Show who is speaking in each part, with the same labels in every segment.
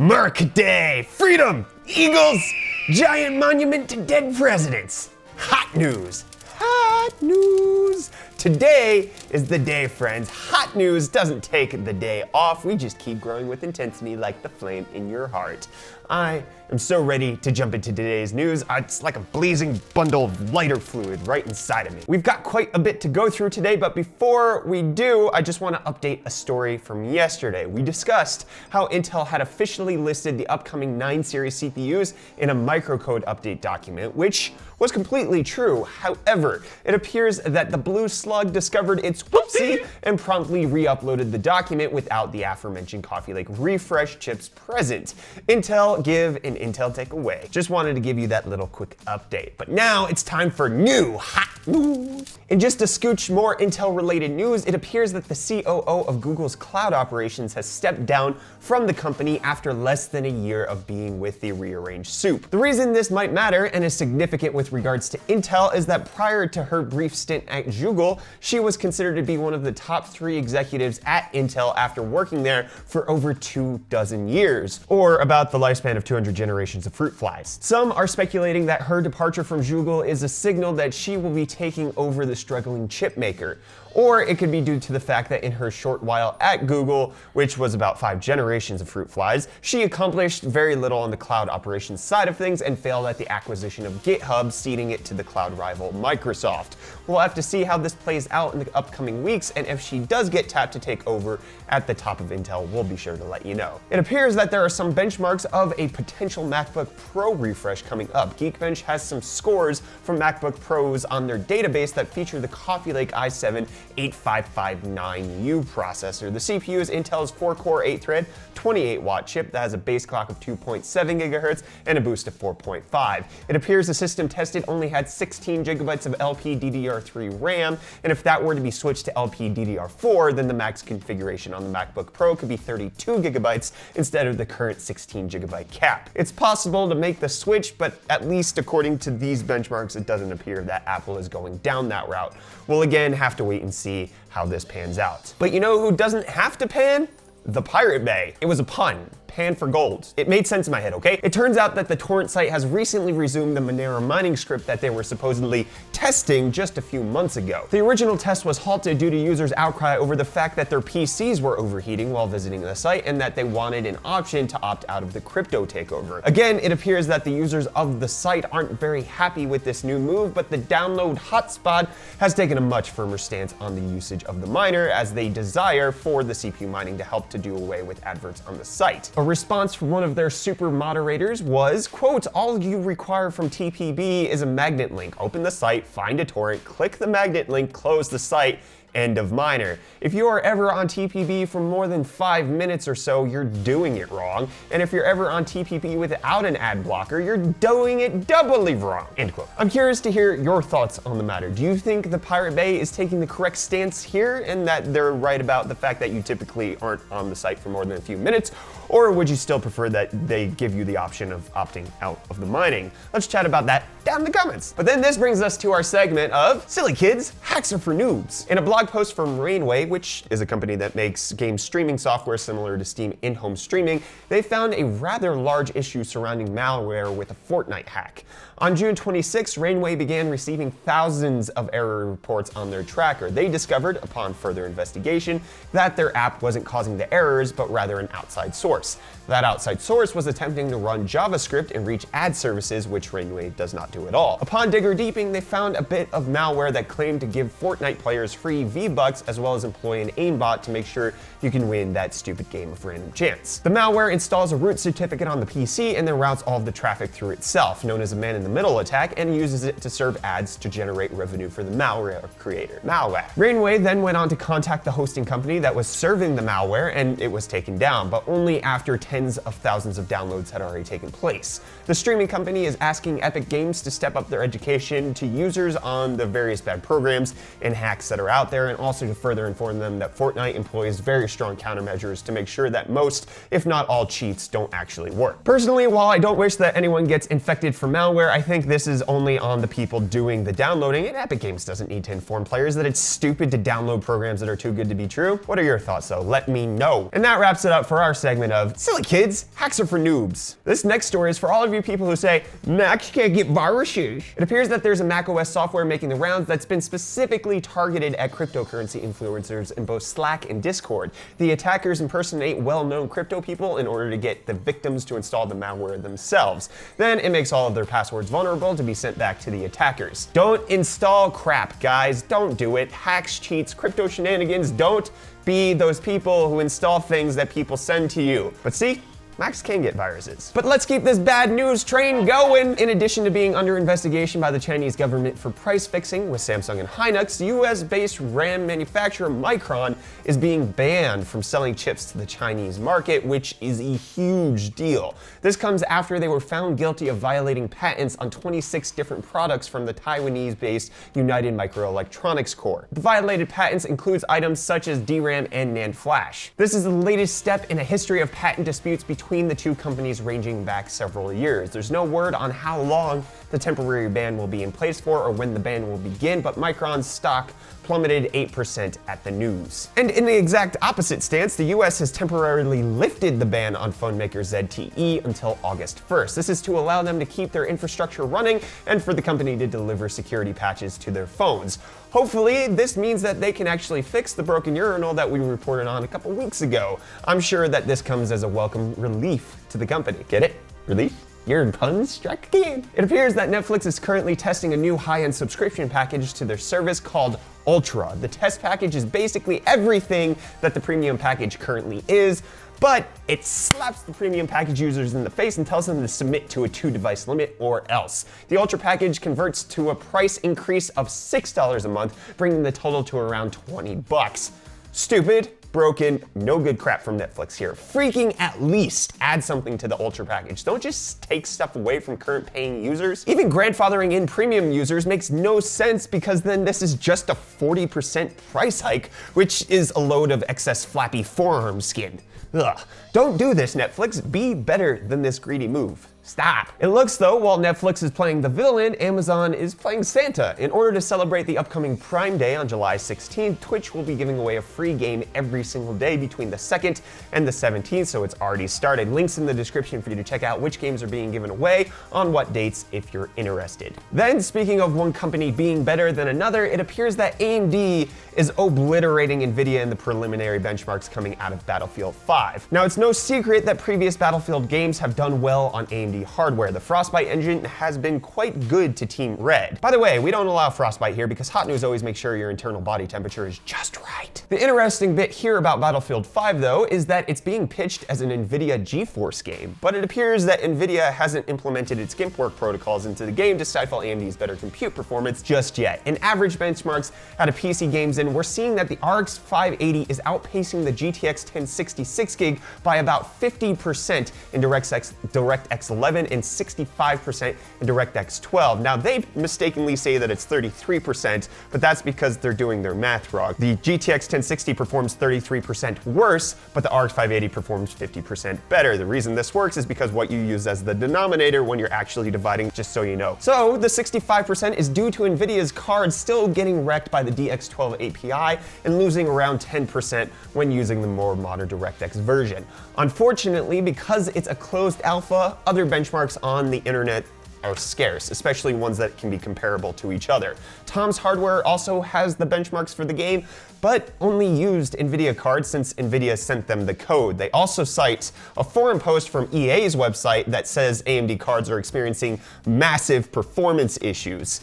Speaker 1: Mark Day, freedom, eagles, giant monument to dead presidents. Hot news. Hot news. Today is the day, friends. Hot news doesn't take the day off. We just keep growing with intensity like the flame in your heart. I am so ready to jump into today's news. It's like a blazing bundle of lighter fluid right inside of me. We've got quite a bit to go through today, but before we do, I just want to update a story from yesterday. We discussed how Intel had officially listed the upcoming 9 series CPUs in a microcode update document, which was completely true. However, it appears that the blue slug discovered its whoopsie and promptly re-uploaded the document without the aforementioned Coffee Lake refresh chips present. Intel give and Intel take away. Just wanted to give you that little quick update. But now it's time for new hot news. In just a scooch more Intel related news, it appears that the COO of Google's cloud operations has stepped down from the company after less than a year of being with the rearranged soup. The reason this might matter and is significant with regards to Intel is that prior to her brief stint at Google, she was considered to be one of the top 3 executives at Intel after working there for over 24 years, or about the lifespan of 200 generations of fruit flies. Some are speculating that her departure from Google is a signal that she will be taking over the struggling chip maker. Or it could be due to the fact that in her short while at Google, which was about 5 generations of fruit flies, she accomplished very little on the cloud operations side of things and failed at the acquisition of GitHub, ceding it to the cloud rival Microsoft. We'll have to see how this plays out in the upcoming weeks, and if she does get tapped to take over at the top of Intel, we'll be sure to let you know. It appears that there are some benchmarks of a potential MacBook Pro refresh coming up. Geekbench has some scores from MacBook Pros on their database that feature the Coffee Lake i7-8559U processor. The CPU is Intel's 4-core 8-thread, 28-watt chip that has a base clock of 2.7 gigahertz and a boost of 4.5. It appears the system tested only had 16 gigabytes of LPDDR3 RAM, and if that were to be switched to LPDDR4, then the max configuration on the MacBook Pro could be 32 gigabytes instead of the current 16 gigabyte cap. It's possible to make the switch, but at least according to these benchmarks, it doesn't appear that Apple is going down that route. We'll again have to wait and see how this pans out. But you know who doesn't have to pan? The Pirate Bay. It was a pun. Pan for gold. It made sense in my head, okay? It turns out that the torrent site has recently resumed the Monero mining script that they were supposedly testing just a few months ago. The original test was halted due to users' outcry over the fact that their PCs were overheating while visiting the site and that they wanted an option to opt out of the crypto takeover. Again, it appears that the users of the site aren't very happy with this new move, but the download hotspot has taken a much firmer stance on the usage of the miner as they desire for the CPU mining to help to do away with adverts on the site. A response from one of their super moderators was, quote, "All you require from TPB is a magnet link. Open the site, find a torrent, click the magnet link, close the site, end of miner. If you are ever on TPB for more than 5 minutes or so, you're doing it wrong. And if you're ever on TPB without an ad blocker, you're doing it doubly wrong." End quote. I'm curious to hear your thoughts on the matter. Do you think the Pirate Bay is taking the correct stance here and that they're right about the fact that you typically aren't on the site for more than a few minutes? Or would you still prefer that they give you the option of opting out of the mining? Let's chat about that down in the comments. But then this brings us to our segment of Silly Kids, Hacks Are for Noobs. In a blog post from Rainway, which is a company that makes game streaming software similar to Steam in-home streaming, they found a rather large issue surrounding malware with a Fortnite hack. On June 26, Rainway began receiving thousands of error reports on their tracker. They discovered, upon further investigation, that their app wasn't causing the errors, but rather an outside source. That outside source was attempting to run JavaScript and reach ad services, which Rainway does not do at all. Upon digger deeping, they found a bit of malware that claimed to give Fortnite players free V-Bucks, as well as employ an Aimbot to make sure you can win that stupid game of random chance. The malware installs a root certificate on the PC and then routes all of the traffic through itself, known as a man-in-the-middle attack, and uses it to serve ads to generate revenue for the malware creator, Malware. Rainway then went on to contact the hosting company that was serving the malware, and it was taken down, but only after tens of thousands of downloads had already taken place. The streaming company is asking Epic Games to step up their education to users on the various bad programs and hacks that are out there, there, and also to further inform them that Fortnite employs very strong countermeasures to make sure that most, if not all, cheats don't actually work. Personally, while I don't wish that anyone gets infected for malware, I think this is only on the people doing the downloading, and Epic Games doesn't need to inform players that it's stupid to download programs that are too good to be true. What are your thoughts though? Let me know. And that wraps it up for our segment of Silly Kids, Hacks Are for Noobs. This next story is for all of you people who say, Macs can't get viruses. It appears that there's a macOS software making the rounds that's been specifically targeted at cryptocurrency influencers in both Slack and Discord. The attackers impersonate well-known crypto people in order to get the victims to install the malware themselves. Then it makes all of their passwords vulnerable to be sent back to the attackers. Don't install crap, guys. Don't do it. Hacks, cheats, crypto shenanigans. Don't be those people who install things that people send to you. But see, Macs can get viruses. But let's keep this bad news train going. In addition to being under investigation by the Chinese government for price fixing with Samsung and Hynix, US-based RAM manufacturer Micron is being banned from selling chips to the Chinese market, which is a huge deal. This comes after they were found guilty of violating patents on 26 different products from the Taiwanese-based United Microelectronics Corp. The violated patents includes items such as DRAM and NAND flash. This is the latest step in a history of patent disputes between the two companies ranging back several years. There's no word on how long the temporary ban will be in place for or when the ban will begin, but Micron's stock plummeted 8% at the news. And in the exact opposite stance, the US has temporarily lifted the ban on phone maker ZTE until August 1st. This is to allow them to keep their infrastructure running and for the company to deliver security patches to their phones. Hopefully, this means that they can actually fix the broken urinal that we reported on a couple weeks ago. I'm sure that this comes as a welcome relief to the company. Get it? Relief? Your pun struck again. It appears that Netflix is currently testing a new high-end subscription package to their service called Ultra. The test package is basically everything that the premium package currently is, but it slaps the premium package users in the face and tells them to submit to a 2-device limit or else. The Ultra package converts to a price increase of $6 a month, bringing the total to around $20. Stupid, broken, no good crap from Netflix here. Freaking at least add something to the Ultra package. Don't just take stuff away from current paying users. Even grandfathering in premium users makes no sense because then this is just a 40% price hike, which is a load of excess flappy forearm skin. Ugh. Don't do this, Netflix. Be better than this greedy move. Stop. It looks though, while Netflix is playing the villain, Amazon is playing Santa. In order to celebrate the upcoming Prime Day on July 16th, Twitch will be giving away a free game every single day between the 2nd and the 17th, so it's already started. Links in the description for you to check out which games are being given away on what dates if you're interested. Then, speaking of one company being better than another, it appears that AMD is obliterating Nvidia in the preliminary benchmarks coming out of Battlefield 5. Now, it's no secret that previous Battlefield games have done well on AMD hardware. The Frostbite engine has been quite good to Team Red. By the way, we don't allow Frostbite here because Hot News always makes sure your internal body temperature is just right. The interesting bit here about Battlefield 5 though is that it's being pitched as an Nvidia GeForce game, but it appears that Nvidia hasn't implemented its GIMP work protocols into the game to stifle AMD's better compute performance just yet. In average benchmarks out of PC games, and we're seeing that the RX 580 is outpacing the GTX 1066 gig by about 50% in DirectX 11 and 65% in DirectX 12. Now they mistakenly say that it's 33%, but that's because they're doing their math wrong. The GTX 1060 performs 33% worse, but the RX 580 performs 50% better. The reason this works is because what you use as the denominator when you're actually dividing, just so you know. So the 65% is due to Nvidia's cards still getting wrecked by the DX12 API and losing around 10% when using the more modern DirectX version. Unfortunately, because it's a closed alpha, other benchmarks on the internet are scarce, especially ones that can be comparable to each other. Tom's Hardware also has the benchmarks for the game, but only used Nvidia cards since Nvidia sent them the code. They also cite a forum post from EA's website that says AMD cards are experiencing massive performance issues.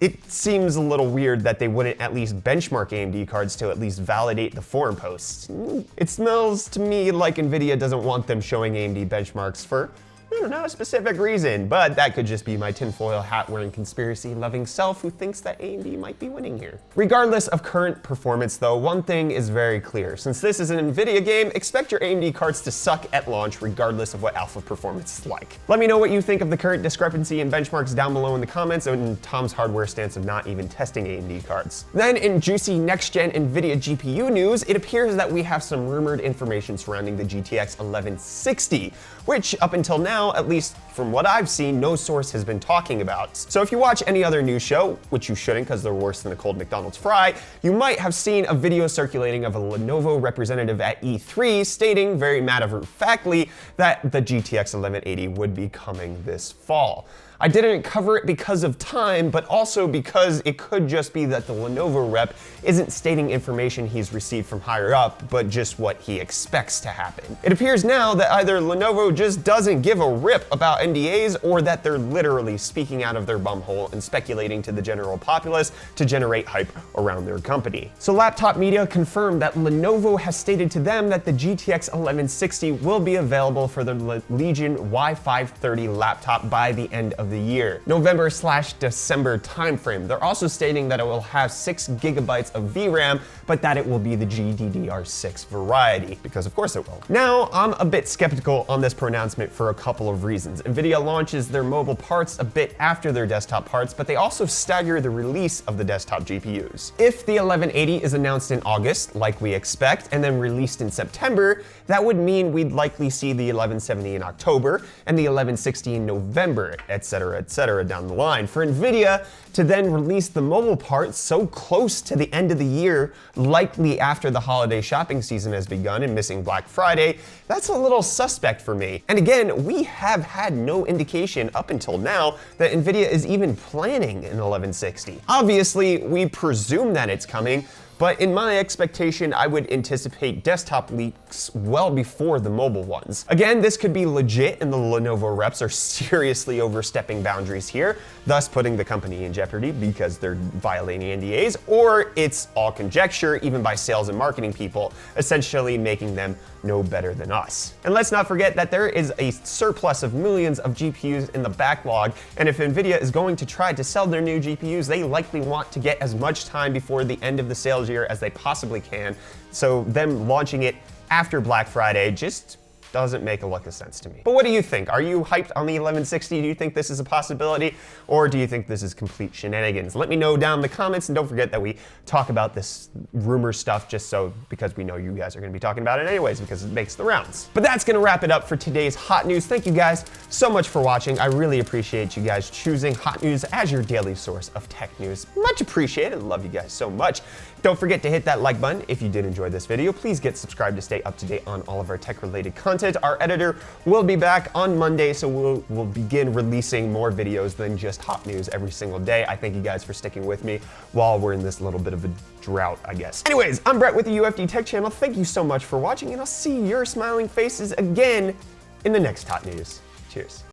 Speaker 1: It seems a little weird that they wouldn't at least benchmark AMD cards to at least validate the forum posts. It smells to me like Nvidia doesn't want them showing AMD benchmarks for I don't know a specific reason, but that could just be my tinfoil hat wearing conspiracy loving self who thinks that AMD might be winning here. Regardless of current performance though, one thing is very clear. Since this is an Nvidia game, expect your AMD cards to suck at launch regardless of what alpha performance is like. Let me know what you think of the current discrepancy in benchmarks down below in the comments and Tom's hardware stance of not even testing AMD cards. Then in juicy next-gen Nvidia GPU news, it appears that we have some rumored information surrounding the GTX 1160, which up until now, at least from what I've seen, no source has been talking about. So if you watch any other news show, which you shouldn't because they're worse than a cold McDonald's fry, you might have seen a video circulating of a Lenovo representative at E3 stating very matter-of-factly that the GTX 1180 would be coming this fall. I didn't cover it because of time, but also because it could just be that the Lenovo rep isn't stating information he's received from higher up, but just what he expects to happen. It appears now that either Lenovo just doesn't give a rip about NDAs, or that they're literally speaking out of their bumhole and speculating to the general populace to generate hype around their company. So Laptop Media confirmed that Lenovo has stated to them that the GTX 1160 will be available for the Legion Y530 laptop by the end of the year, November/December timeframe. They're also stating that it will have 6 gigabytes of VRAM, but that it will be the GDDR6 variety, because of course it will. Now, I'm a bit skeptical on this pronouncement for a couple of reasons. Nvidia launches their mobile parts a bit after their desktop parts, but they also stagger the release of the desktop GPUs. If the 1180 is announced in August, like we expect, and then released in September, that would mean we'd likely see the 1170 in October and the 1160 in November, etc. down the line. For Nvidia to then release the mobile parts so close to the end of the year, likely after the holiday shopping season has begun and missing Black Friday, that's a little suspect for me. And again, we have had no indication up until now that Nvidia is even planning an 1160. Obviously, we presume that it's coming, but in my expectation, I would anticipate desktop leaks well before the mobile ones. Again, this could be legit and the Lenovo reps are seriously overstepping boundaries here, thus putting the company in jeopardy because they're violating NDAs, or it's all conjecture, even by sales and marketing people, essentially making them no better than us. And let's not forget that there is a surplus of millions of GPUs in the backlog, and if Nvidia is going to try to sell their new GPUs, they likely want to get as much time before the end of the sales year as they possibly can. So them launching it after Black Friday just doesn't make a lick of sense to me. But what do you think? Are you hyped on the 1160? Do you think this is a possibility? Or do you think this is complete shenanigans? Let me know down in the comments, and don't forget that we talk about this rumor stuff because we know you guys are gonna be talking about it anyways because it makes the rounds. But that's gonna wrap it up for today's hot news. Thank you guys so much for watching. I really appreciate you guys choosing hot news as your daily source of tech news. Much appreciated. Love you guys so much. Don't forget to hit that like button if you did enjoy this video. Please get subscribed to stay up to date on all of our tech-related content. Our editor will be back on Monday, so we'll begin releasing more videos than just hot news every single day. I thank you guys for sticking with me while we're in this little bit of a drought, I guess. Anyways, I'm Brett with the UFD Tech Channel. Thank you so much for watching, and I'll see your smiling faces again in the next hot news. Cheers.